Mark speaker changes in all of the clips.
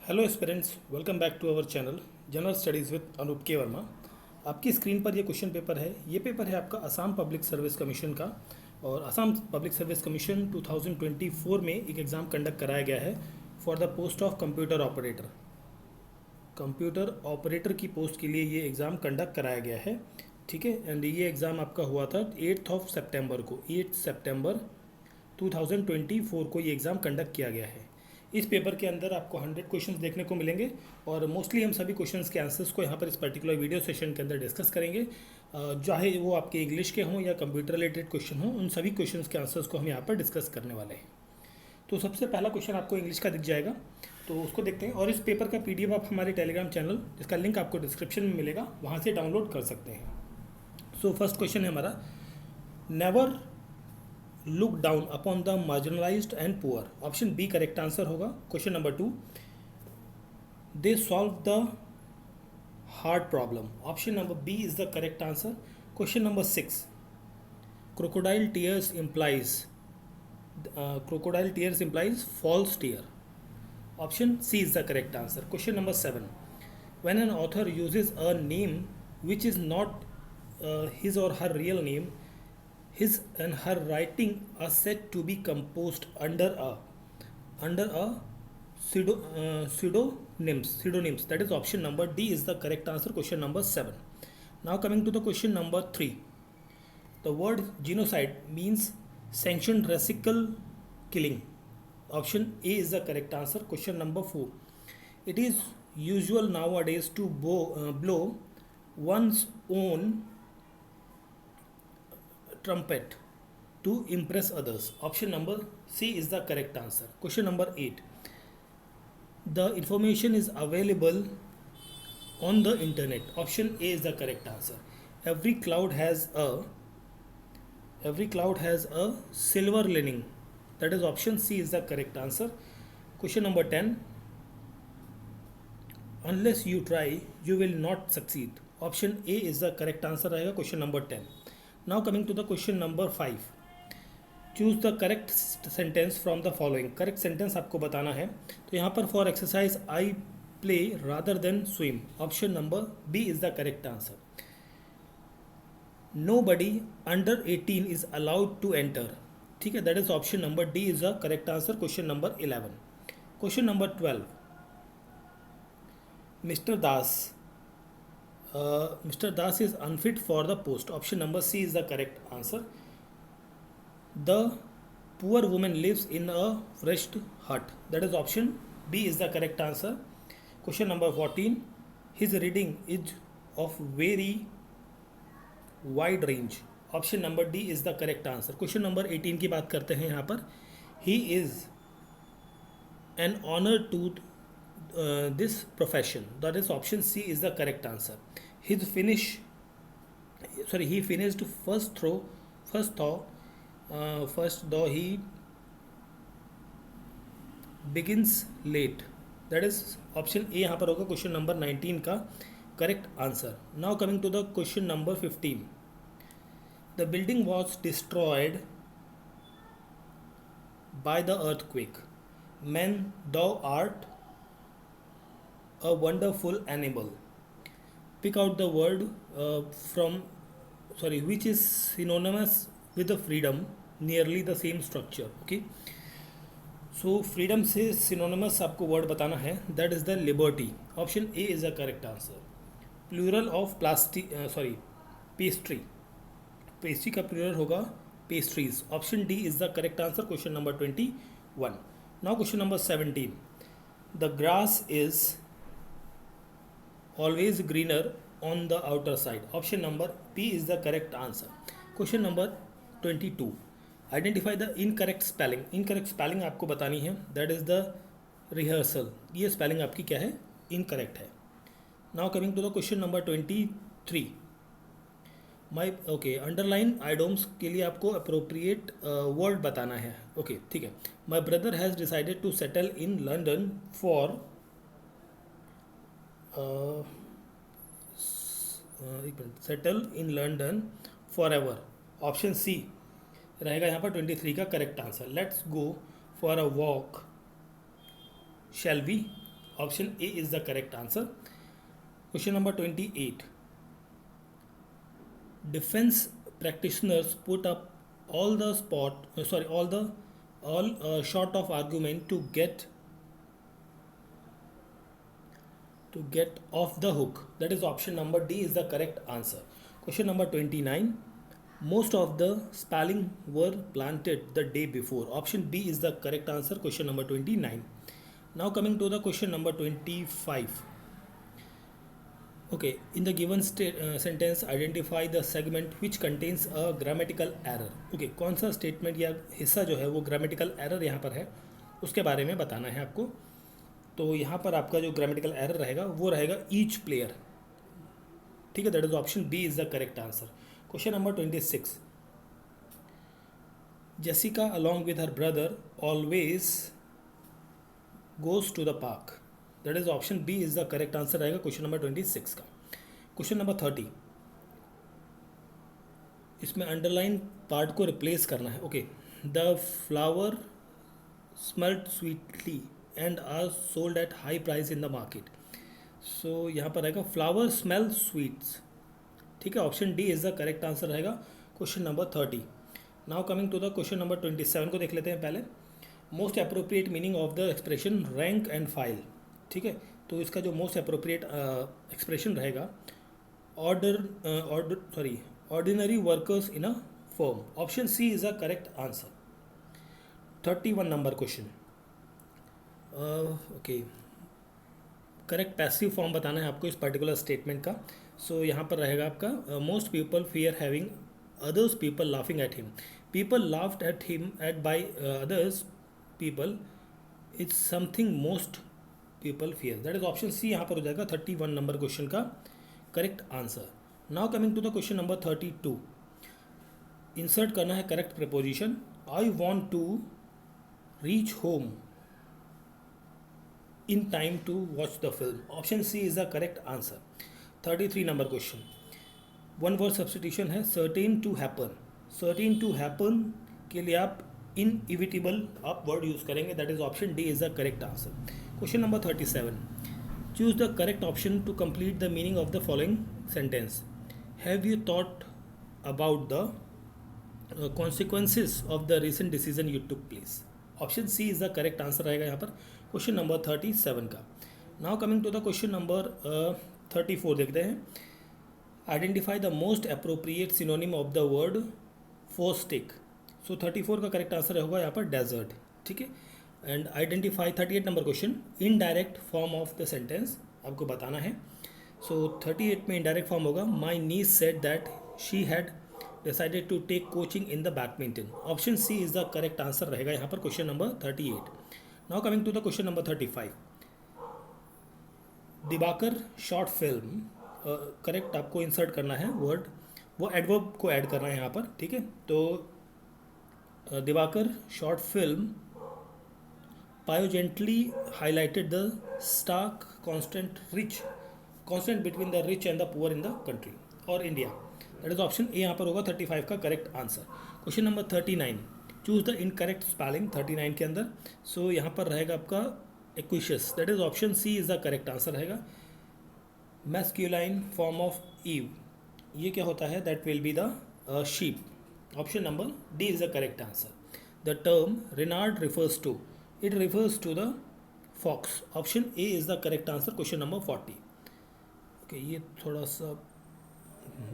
Speaker 1: Hello aspirants, welcome back to our channel general studies with Anup K Verma. आपकी screen पर ये question paper है। ये पेपर है आपका असम पब्लिक सर्विस कमीशन का। और असम पब्लिक सर्विस कमीशन 2024 में एक एग्ज़ाम कंडक्ट कराया गया है for the post of computer operator. Computer operator की पोस्ट के लिए ये एग्ज़ाम कंडक्ट कराया गया है। ठीक है, एंड ये एग्ज़ाम आपका हुआ था 8 सितंबर को। 8 सितंबर 2024 को ये एग्ज़ाम कंडक्ट किया गया है। इस पेपर के अंदर आपको 100 क्वेश्चंस देखने को मिलेंगे और मोस्टली हम सभी क्वेश्चंस के आंसर्स को यहाँ पर इस पर्टिकुलर वीडियो सेशन के अंदर डिस्कस करेंगे। चाहे वो आपके इंग्लिश के हों या कंप्यूटर रिलेटेड क्वेश्चन हों, उन सभी क्वेश्चंस के आंसर्स को हम यहाँ पर डिस्कस करने वाले हैं। तो सबसे पहला क्वेश्चन आपको इंग्लिश का दिख जाएगा, तो उसको देखते हैं। और इस पेपर का पीडीएफ आप हमारे टेलीग्राम चैनल, जिसका लिंक आपको डिस्क्रिप्शन में मिलेगा, वहाँ से डाउनलोड कर सकते हैं। सो फर्स्ट क्वेश्चन है हमारा, never look down upon the marginalised and poor. Option B correct answer होगा। Question number 2, they solve the hard problem. Option number B is the correct answer. Question number 6, crocodile tears implies false tear. Option C is the correct answer. Question number 7, when an author uses a name which is not his or her real name, his and her writing are said to be composed under a pseudonyms. That is option number D is the correct answer. Question number 7. Now coming to the question number 3, the word genocide means sanctioned racial killing. Option A is the correct answer. Question number 4, it is usual nowadays to blow one's own trumpet to impress others. Option number C is the correct answer. Question number 8, the information is available on the internet. Option A is the correct answer. Every cloud has a silver lining. That is option C is the correct answer. Question number 10, unless you try you will not succeed. Option A is the correct answer रहेगा question number 10. Now coming to the question number 5, choose the correct sentence from the following. correct sentence आपको बताना है। तो यहाँ पर for exercise I play rather than swim. Option number B is the correct answer. Nobody under 18 is allowed to enter. ठीक है, that is option number D is the correct answer. Question number 11. Question number 12, Mr. Das is unfit for the post. Option number C is the correct answer. The poor woman lives in a wretched hut. That is option B is the correct answer. Question number 14, his reading is of very wide range. Option number D is the correct answer. Question number 18 की बात करते हैं यहाँ पर, he is an honor to this profession. That is option C is the correct answer. He finished first though he begins late. That is option A यहाँ पर होगा question number 19 का correct answer. Now coming to the question number 15, the building was destroyed by the earthquake. Man, thou art a wonderful animal. Pick out the word which is synonymous with the freedom, nearly the same structure. Okay, so freedom से synonymous आपको word बताना है. That is the liberty. Option A is the correct answer. Plural of pastry. Pastry का plural होगा pastries. Option D is the correct answer. Question number 21. Now question number 17, the grass is always greener on the outer side. Option number B is the correct answer. Question number 22, identify the incorrect spelling. Incorrect spelling आपको बतानी है. That is the rehearsal. ये spelling आपकी क्या है? Incorrect है. Now coming to the question number 23, underline आइडोम्स के लिए आपको अप्रोप्रिएट वर्ड बताना है. ओके, ठीक है. My brother has decided to settle in London for settle in London forever. Option C रहेगा यहाँ पर 23 का correct answer. Let's go for a walk shall we. Option A is the correct answer. Question number 28, defence practitioners put up all the short of argument to get off the hook. That is option number D is the correct answer. Question number 29, most of the spalling were planted the day before. Option B is the correct answer. Question number 29. Now coming to the question number 25. Okay, in the given sentence identify the segment which contains a grammatical error. Okay, कौन सा statement या हिस्सा जो है वो grammatical error यहाँ पर है उसके बारे में बताना है आपको। तो यहाँ पर आपका जो ग्रामेटिकल एरर रहेगा वो रहेगा ईच प्लेयर, ठीक है, that is option B is the correct answer. Question number 26, Jessica along with her brother always goes to the park, that is option B is the correct answer रहेगा question number 26 का। Question number 30, इसमें underline part को replace करना है। Okay, the flower smelled sweetly and are sold at high price in the market. So यहाँ पर रहेगा flower smell sweets, ठीक है, option D is the correct answer रहेगा question number 30। Now coming to the question number 27 को देख लेते हैं पहले। Most appropriate meaning of the expression rank and file, ठीक है, तो इसका जो मोस्ट अप्रोप्रिएट एक्सप्रेशन रहेगा ordinary workers in a firm, option C is a correct answer. 31 number question, okay, correct passive form बताना है आपको इस पर्टिकुलर स्टेटमेंट का। सो यहाँ पर रहेगा आपका most people fear having others people laughing at him, people laughed at him at by others people it's something most people fear, that is option C यहाँ पर हो जाएगा 31 नंबर क्वेश्चन का correct answer. Now coming to the question number 32, insert करना है correct proposition. I want to reach home in time to watch the film, option C is the correct answer। 33 number question, one word substitution है certain to happen, certain to happen के लिए आप inevitable आप word use करेंगे, that is option D is the correct answer. Question number 37, choose the correct option to complete the meaning of the following sentence. Have you thought about the consequences of the recent decision you took place, option C is the correct answer रहेगा यहाँ पर question number 37 का। Now coming to the question number 34 देखते हैं। Identify the most appropriate synonym of the word फोस्टिक, सो 34 का correct answer होगा यहाँ पर डेजर्ट, ठीक है। And identify 38 number question, indirect form of the sentence आपको बताना है। सो 38 में इनडायरेक्ट फॉर्म होगा my niece said that she had decided to take coaching in the badminton, option C is the correct answer रहेगा यहाँ पर question number 38। Now coming to the question number 35, Diwakar short film, correct आपको insert करना है word, वो adverb को add करना है यहाँ पर, ठीक है। तो Diwakar short film poignantly highlighted the stark constant between the rich and the poor in the country और India, that is option A यहाँ पर होगा 35 का correct answer. Question number 39, choose the incorrect spelling 39 के अंदर। सो यहाँ पर रहेगा आपका acquisitious, that is option C is the correct answer रहेगा। मैस्क्यूलाइन फॉर्म ऑफ ईव, ये क्या होता है, that will be the sheep, option number D is the correct answer. The term reynard refers to, it refers to the fox, option A is the correct answer question number 40। Okay, ये थोड़ा सा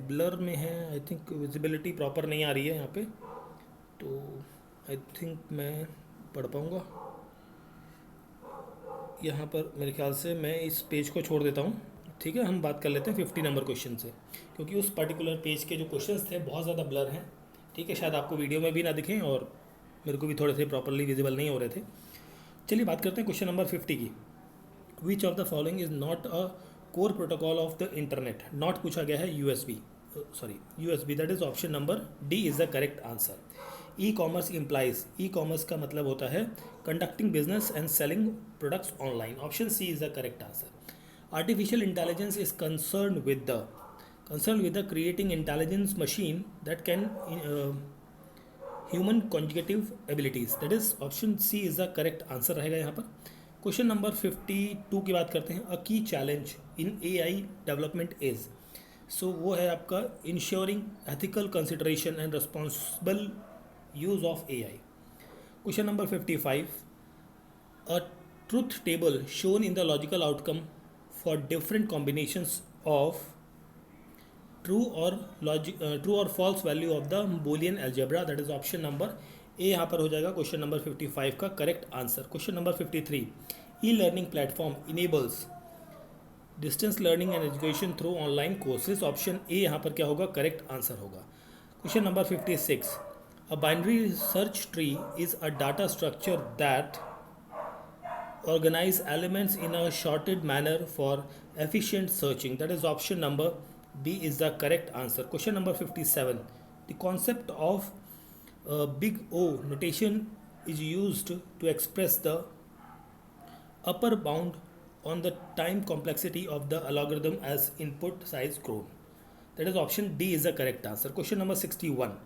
Speaker 1: blur में है, I think visibility proper नहीं आ रही है यहाँ पे, तो आई थिंक मैं पढ़ पाऊँगा यहाँ पर। मेरे ख्याल से मैं इस पेज को छोड़ देता हूँ, ठीक है। हम बात कर लेते हैं 50 नंबर क्वेश्चन से, क्योंकि उस पर्टिकुलर पेज के जो क्वेश्चंस थे बहुत ज़्यादा ब्लर हैं, ठीक है, शायद आपको वीडियो में भी ना दिखें और मेरे को भी थोड़े से प्रॉपरली विजिबल नहीं हो रहे थे। चलिए बात करते हैं क्वेश्चन नंबर 50 की। Which of the following is not a core protocol of the internet, not पूछा गया है USB, that is option number D is the correct answer. E commerce implies, e commerce का मतलब होता है conducting business and selling products online, option C is the correct answer. Artificial intelligence is concern with the creating intelligence machine that can human conjugative abilities, that is option C is the correct answer रहेगा यहाँ पर। Question number 52 की बात करते हैं। A key challenge in AI development is, so वो है आपका ensuring ethical consideration and responsible use of AI. Question number 55, a truth table shown in the logical outcome for different combinations of true or false value of the boolean algebra, that is option number ए यहाँ पर हो जाएगा question number 55 का correct answer. Question number 53, e learning platform enables distance learning and education through online courses, option A यहाँ पर क्या होगा, correct answer होगा। Question number 56, a binary search tree is a data structure that organize elements in a sorted manner for efficient searching, that is option number B is the correct answer. Question number 57, the concept of big O notation is used to express the upper bound on the time complexity of the algorithm as input size grown, that is option D is the correct answer. Question number 61,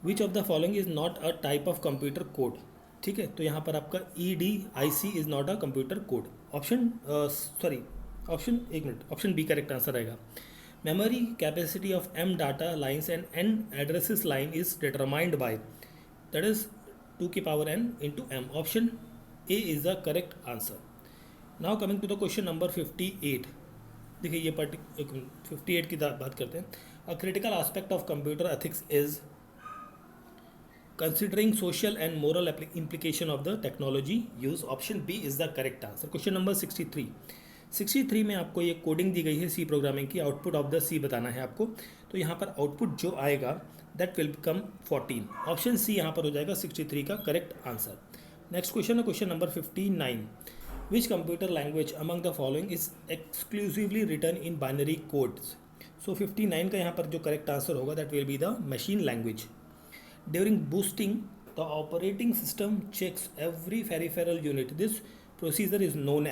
Speaker 1: which of the following is not a type of computer code, ठीक है, तो यहाँ पर आपका E D I C is not a computer code, option B correct answer रहेगा। Memory capacity of M data lines and N addresses line is determined by, that is 2 की power N into M, option A is the correct answer. Now coming to the question number 58, देखिए ये 58 की बात करते हैं। A critical aspect of computer ethics is considering social and moral implication of the technology use, option B is the correct answer. Question number 63 में आपको ये coding दी गई है सी प्रोग्रामिंग की, आउटपुट ऑफ द सी बताना है आपको, तो यहाँ पर आउटपुट जो आएगा that will become 14, option C यहाँ पर हो जाएगा 63 का करेक्ट आंसर। नेक्स्ट क्वेश्चन है question number 59, which computer language among the following is exclusively written in binary codes, so 59 का यहाँ पर जो करेक्ट आंसर होगा that will be the machine language. During boosting, the operating system checks every peripheral unit. This procedure is known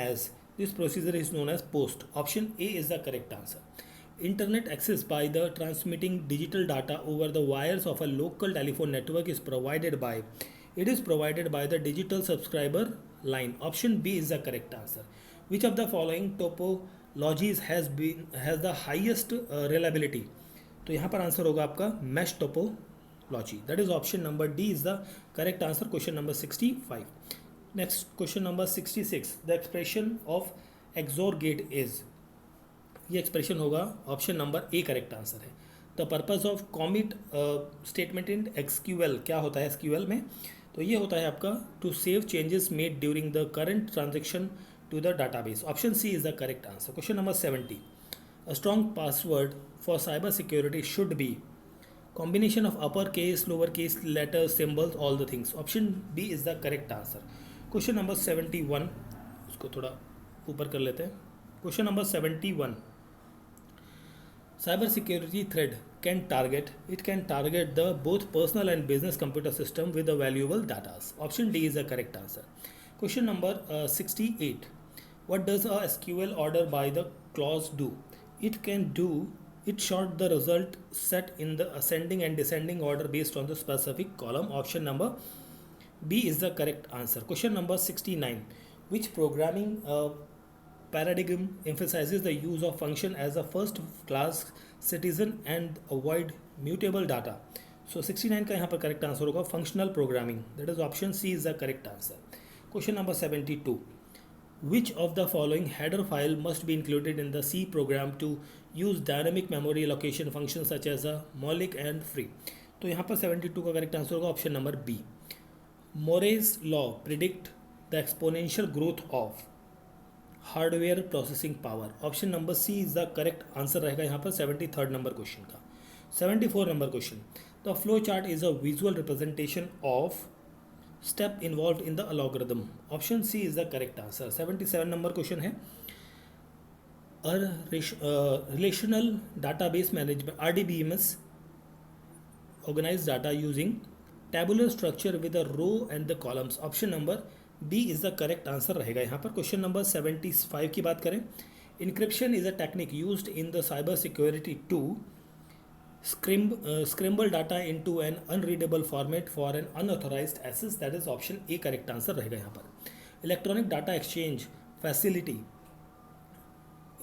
Speaker 1: as post. Option A is the correct answer. Internet access by the transmitting digital data over the wires of a local telephone network is provided by. It is provided by the digital subscriber line. Option B is the correct answer. Which of the following topologies has the highest reliability? तो यहाँ पर answer होगा आपका mesh topology, that is option number D is the correct answer. Question number 65. Next question number 66, the expression of XOR gate is, ये expression होगा option number A correct answer है। The purpose of commit statement in SQL, क्या होता है SQL में, तो ये होता है आपका to save changes made during the current transaction to the database, option C is the correct answer. Question number 70, a strong password for cyber security should be combination of uppercase, lowercase, letters, symbols, all the things, option B is the correct answer. Question number 71, उसको थोड़ा ऊपर कर लेते हैं। Question number 71, cyber security threat can target the both personal and business computer system with the valuable data, option D is the correct answer. Question number 68, what does a SQL order by the clause do? It sort the result set in the ascending and descending order based on the specific column, option number B is the correct answer. Question number 69, which programming paradigm emphasizes the use of function as a first class citizen and avoid mutable data? So 69 का यहाँ पर correct answer होगा functional programming, that is option C is the correct answer. Question number 72, which of the following header file must be included in the C program to use dynamic memory allocation functions such as a maulic and free? तो यहाँ पर 72 का correct answer होगा option number B. Moore's law predict the exponential growth of hardware processing power, option number C is the correct answer रहेगा यहाँ पर 73rd number question का। 74 number question, the flow chart is a visual representation of step involved in the algorithm, option C is the correct answer. 77 number question है, relational database management RDBMS organize data using tabular structure with the row and the columns, option number B is the correct answer रहेगा यहाँ पर। Question number 75 की बात करें, encryption is a technique used in the cyber security to scramble data into an unreadable format for an unauthorized access, that is option A correct answer रहेगा यहाँ पर। Electronic data exchange facility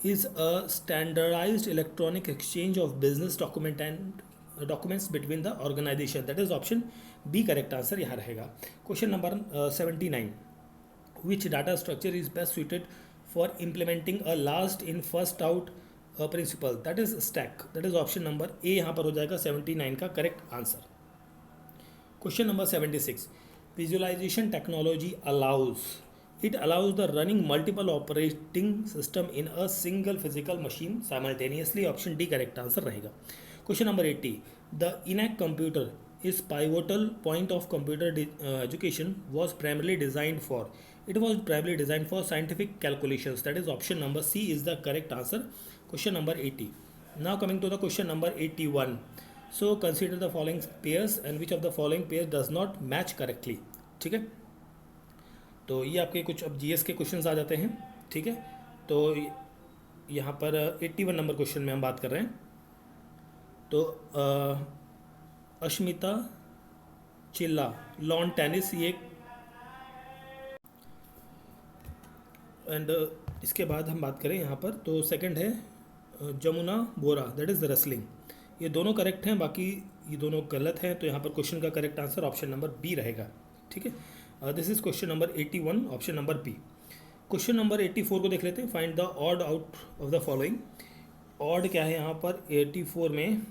Speaker 1: is a standardized electronic exchange of business documents between the organization. That is option B correct answer यहाँ रहेगा. Question number 79. Which data structure is best suited for implementing a last in first out principle? That is stack. That is option number A यहाँ पर हो जाएगा 79 का correct answer. Question number 76. Visualization technology allows the running multiple operating system in a single physical machine simultaneously. Option D correct answer रहेगा. Question number 80. The ENIAC computer is pivotal point of computer education was primarily designed for. It was primarily designed for scientific calculations. That is option number C is the correct answer. Question number 80. Now coming to the question number 81. So consider the following pairs and which of the following pairs does not match correctly. ठीक है, तो ये आपके कुछ अब GS के questions आ जाते हैं. ठीक है, तो यहाँ पर 81 नंबर क्वेश्चन में हम बात कर रहे हैं. तो अश्मिता चिल्ला लॉन टेनिस ये एंड इसके बाद हम बात करें यहाँ पर तो सेकंड है जमुना बोरा दैट इज़ रेसलिंग. ये दोनों करेक्ट हैं, बाकी ये दोनों गलत हैं. तो यहाँ पर क्वेश्चन का correct answer option number B रहेगा. ठीक है, this is question number 81 option number B. Question number 84 को देख लेते हैं. Find the odd out of the following. Odd क्या है यहाँ पर 84 में?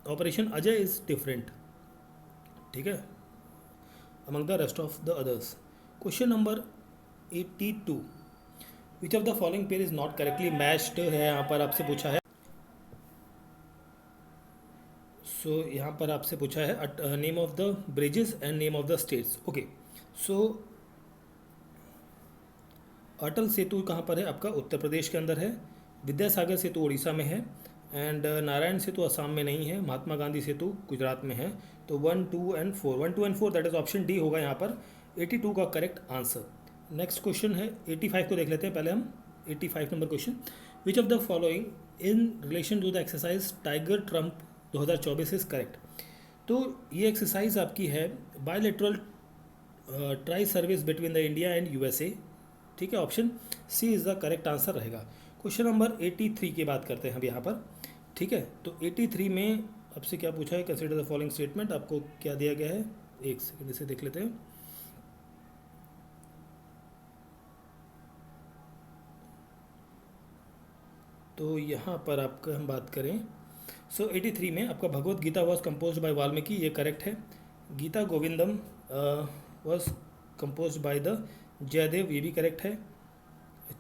Speaker 1: Operation Ajay is different. ठीक है, among the rest of the others. Question number 82. Which of the following pair is not correctly matched है यहाँ पर आपसे पूछा है. सो यहाँ पर आपसे पूछा है name of the bridges and name of the states. Okay, so Atal Setu कहाँ पर है? आपका उत्तर प्रदेश के अंदर है. विद्यासागर सेतु उड़ीसा में है एंड नारायण सेतु असम में नहीं है. महात्मा गांधी सेतु गुजरात में है. तो 1, 2 and 4 that is option D होगा यहाँ पर 82 का करेक्ट आंसर. नेक्स्ट क्वेश्चन है 85 को देख लेते हैं पहले हम. 85 नंबर question. Which of the following in relation to the exercise Tiger Trump 2024 is correct. तो ये एक्सरसाइज आपकी है bilateral tri service between the India and USA. ठीक है, option C is the correct answer रहेगा. क्वेश्चन नंबर 83 की बात करते हैं अब यहाँ पर. ठीक है, तो 83 में आपसे क्या पूछा है? Consider the following statement. आपको क्या दिया गया है? एक सेकंड इसे देख लेते हैं. तो यहाँ पर आपका हम बात करें सो 83 में आपका Bhagavad Gita was composed by Valmiki, ये करेक्ट है. Gita Govindam was composed by the Jayadev, ये भी करेक्ट है.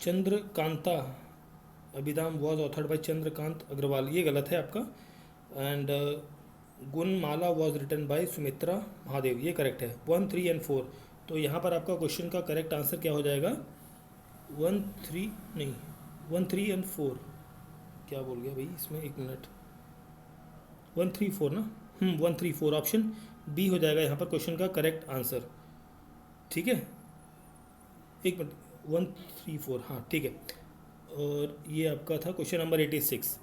Speaker 1: चंद्रकांता अभिधाम was authored by Chandrakant Agarwal, ये गलत है आपका. And Gunmala was written by Sumitra Mahadev, ये करेक्ट है. 1, 3 एंड 4. तो यहाँ पर आपका क्वेश्चन का करेक्ट आंसर क्या हो जाएगा? 1, 3 एंड 4. क्या बोल गया भाई इसमें? एक मिनट. 1, 3, 4 ना. 1, 3, 4 ऑप्शन बी हो जाएगा यहाँ पर क्वेश्चन का करेक्ट आंसर. ठीक है, एक मिनट. 1, 3, 4 हाँ ठीक है. और ये आपका था question number 86.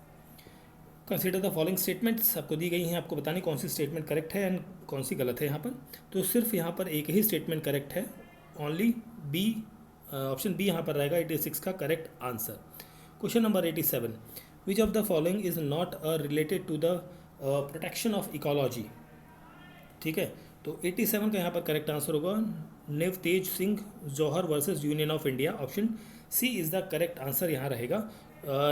Speaker 1: Consider the following statements. आपको दी गई हैं, आपको बतानी कौन सी स्टेटमेंट करेक्ट है एंड कौन सी गलत है यहाँ पर. तो सिर्फ यहाँ पर एक ही स्टेटमेंट करेक्ट है, ओनली बी. ऑप्शन बी यहाँ पर रहेगा 86 का correct answer. Question number 87. Which of the following is not related to the protection of ecology. ठीक है, तो 87 का यहाँ पर करेक्ट आंसर होगा Navtej Singh Johar versus union of India. Option C is the correct answer यहाँ रहेगा.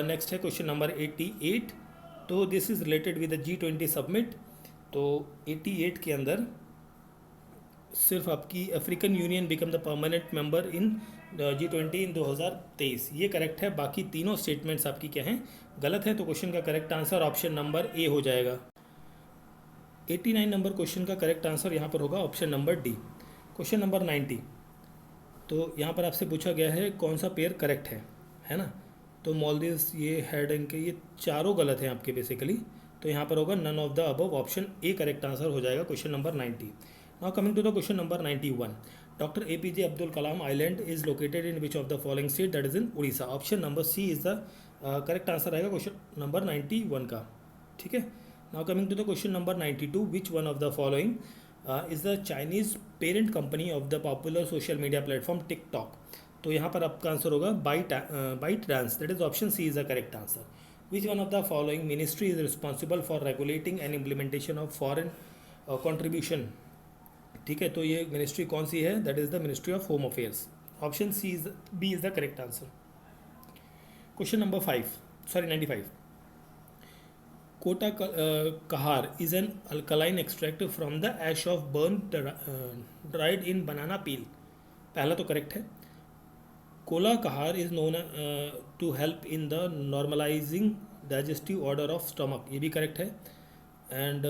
Speaker 1: नेक्स्ट है क्वेश्चन नंबर 88. तो this is related with the G20 summit. तो 88 के अंदर सिर्फ आपकी African union become the permanent member in G20 in 2023, ये करेक्ट है. बाकी तीनों स्टेटमेंट्स आपकी क्या हैं? गलत है. तो क्वेश्चन का करेक्ट आंसर ऑप्शन नंबर ए हो जाएगा. 89 नंबर क्वेश्चन का करेक्ट आंसर यहाँ पर होगा option number D. Question number 90. तो यहाँ पर आपसे पूछा गया है कौन सा पेयर करेक्ट है ना. तो मॉलदीव्स, ये हेड एंड के, ये चारों गलत हैं आपके बेसिकली. तो यहाँ पर होगा none of the above. Option A correct answer हो जाएगा question number 90. Now coming to the question number 91. Doctor APJ Abdul Kalam island is located in which of the following state. That is in Orissa. Option number C is the correct answer रहेगा question number 91 का. ठीक है, now coming to the question number 92. Which one of the following is the Chinese parent company of the popular social media platform TikTok. तो यहाँ पर आपका answer होगा ByteDance, that is option C is the correct answer. Which one of the following ministry is responsible for regulating and implementation of foreign contribution. ठीक है, तो ये ministry कौन सी है? That is the ministry of home affairs. Option C is B is the correct answer. Question number 95। कोटा kahar is an alkaline extract from the ash of burnt dried in banana peel। पहला तो correct है। कोला कहार is known to help in the normalizing digestive order of stomach, ये भी correct है। And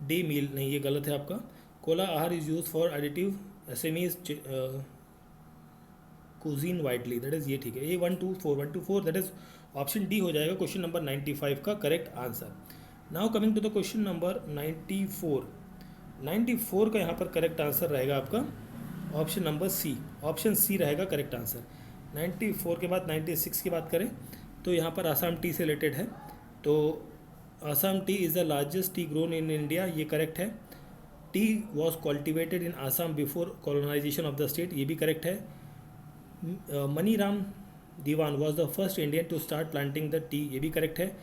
Speaker 1: day meal नहीं, ये गलत है आपका। कोला आहार is use for additive SMEs cuisine widely, that is ये ठीक है। ये 124 दैट इज ऑप्शन डी हो जाएगा क्वेश्चन नंबर 95 का correct answer. Now coming to the question number 94 का यहाँ पर करेक्ट आंसर रहेगा आपका option number C. Option C रहेगा करेक्ट आंसर। 94 के बाद 96 की बात करें तो यहाँ पर आसाम टी से रिलेटेड है। तो Assam tea is the largest tea grown in India, ये करेक्ट है। Tea was cultivated in Assam before colonisation of the state, ये भी करेक्ट है। Maniram Dewan was the first Indian to start planting the tea, ये भी करेक्ट है।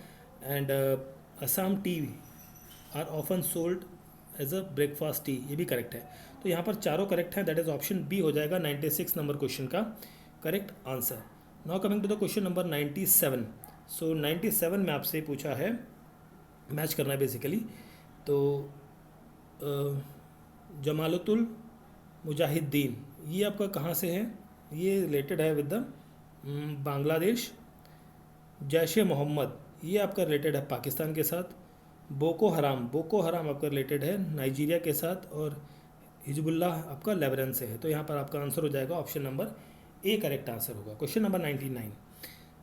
Speaker 1: And Assam tea are often sold as a breakfast tea, ये भी करेक्ट है। तो यहाँ पर चारों करेक्ट हैं, दैट इज ऑप्शन बी हो जाएगा 96 नंबर क्वेश्चन का correct answer. Now coming to the question number 97। So 97 में आपसे पूछा है, मैच करना है बेसिकली। तो जमालतुल मुजाहिद्दीन ये आपका कहाँ से है? ये रिलेटेड है विद द बांग्लादेश। जैश ए मोहम्मद ये आपका रिलेटेड है पाकिस्तान के साथ। बोको हराम आपका रिलेटेड है नाइजीरिया के साथ। और हिजबुल्लाह आपका लेबनान से है। तो यहाँ पर आपका आंसर हो जाएगा option number A correct answer होगा। Question number 99।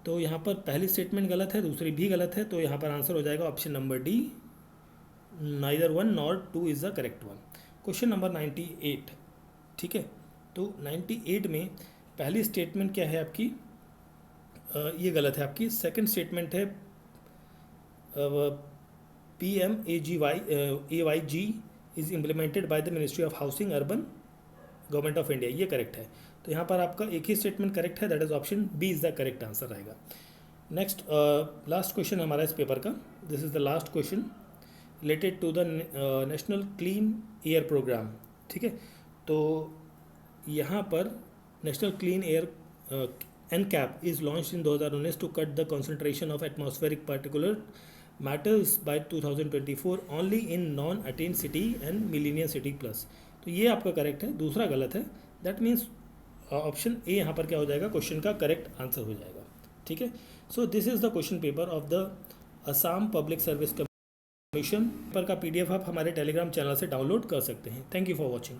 Speaker 1: तो यहाँ पर पहली स्टेटमेंट गलत है, दूसरी भी गलत है, तो यहाँ पर आंसर हो जाएगा option number D, neither 1 nor 2 is the correct one. Question number 98। ठीक है, तो 98 में पहली स्टेटमेंट क्या है आपकी? ये गलत है आपकी। सेकंड स्टेटमेंट है PMAYG is implemented by the ministry of housing urban government of India, ये करेक्ट है। तो यहाँ पर आपका एक ही स्टेटमेंट करेक्ट है, that is option B is the correct answer रहेगा। नेक्स्ट लास्ट क्वेश्चन हमारा इस पेपर का, this is the last question related to the national clean air programme. ठीक है, तो यहाँ पर national clean air NCAP is launched in 2019 to cut the concentration of atmospheric particulate matters by 2024 only in non-attained city and millennium city plus। तो ये आपका correct है, दूसरा गलत है। दैट मीन्स ऑप्शन ए यहाँ पर क्या हो जाएगा? क्वेश्चन का करेक्ट आंसर हो जाएगा। ठीक है, so this is the question paper of the Assam public service commission. Paper का PDF आप हमारे टेलीग्राम चैनल से डाउनलोड कर सकते हैं। Thank you for watching.